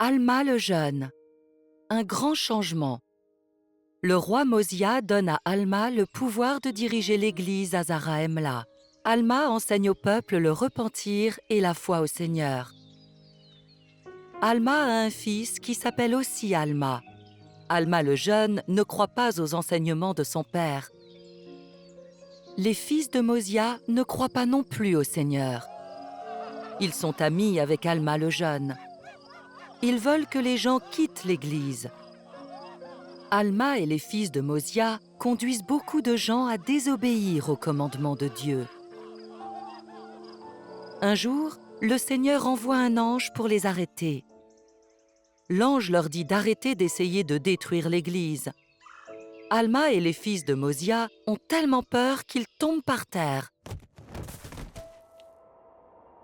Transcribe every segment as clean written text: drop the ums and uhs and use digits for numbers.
Alma le jeune. Un grand changement. Le roi Mosia donne à Alma le pouvoir de diriger l'Église à Zarahemla. Alma enseigne au peuple le repentir et la foi au Seigneur. Alma a un fils qui s'appelle aussi Alma. Alma le jeune ne croit pas aux enseignements de son père. Les fils de Mosia ne croient pas non plus au Seigneur. Ils sont amis avec Alma le jeune. Ils veulent que les gens quittent l'Église. Alma et les fils de Mosia conduisent beaucoup de gens à désobéir aux commandements de Dieu. Un jour, le Seigneur envoie un ange pour les arrêter. L'ange leur dit d'arrêter d'essayer de détruire l'Église. Alma et les fils de Mosia ont tellement peur qu'ils tombent par terre.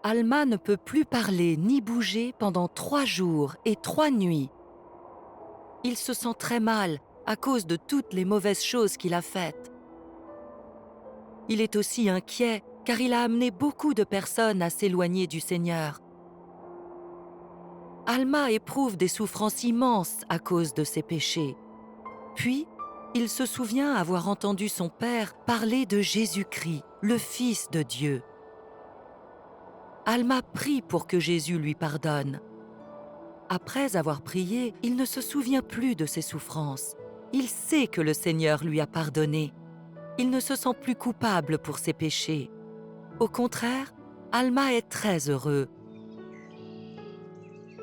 Alma ne peut plus parler ni bouger pendant 3 jours et 3 nuits. Il se sent très mal à cause de toutes les mauvaises choses qu'il a faites. Il est aussi inquiet car il a amené beaucoup de personnes à s'éloigner du Seigneur. Alma éprouve des souffrances immenses à cause de ses péchés. Puis, il se souvient avoir entendu son père parler de Jésus-Christ, le Fils de Dieu. Alma prie pour que Jésus lui pardonne. Après avoir prié, il ne se souvient plus de ses souffrances. Il sait que le Seigneur lui a pardonné. Il ne se sent plus coupable pour ses péchés. Au contraire, Alma est très heureux.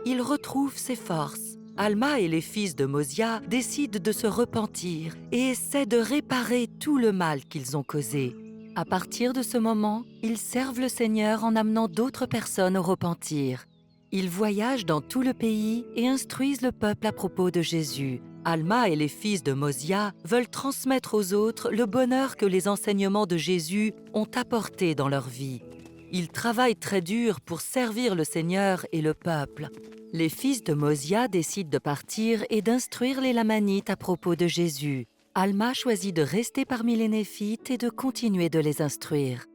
Il retrouve ses forces. Alma et les fils de Mosia décident de se repentir et essaient de réparer tout le mal qu'ils ont causé. À partir de ce moment, ils servent le Seigneur en amenant d'autres personnes au repentir. Ils voyagent dans tout le pays et instruisent le peuple à propos de Jésus. Alma et les fils de Mosia veulent transmettre aux autres le bonheur que les enseignements de Jésus ont apporté dans leur vie. Ils travaillent très dur pour servir le Seigneur et le peuple. Les fils de Mosia décident de partir et d'instruire les Lamanites à propos de Jésus. Alma choisit de rester parmi les Néphites et de continuer de les instruire.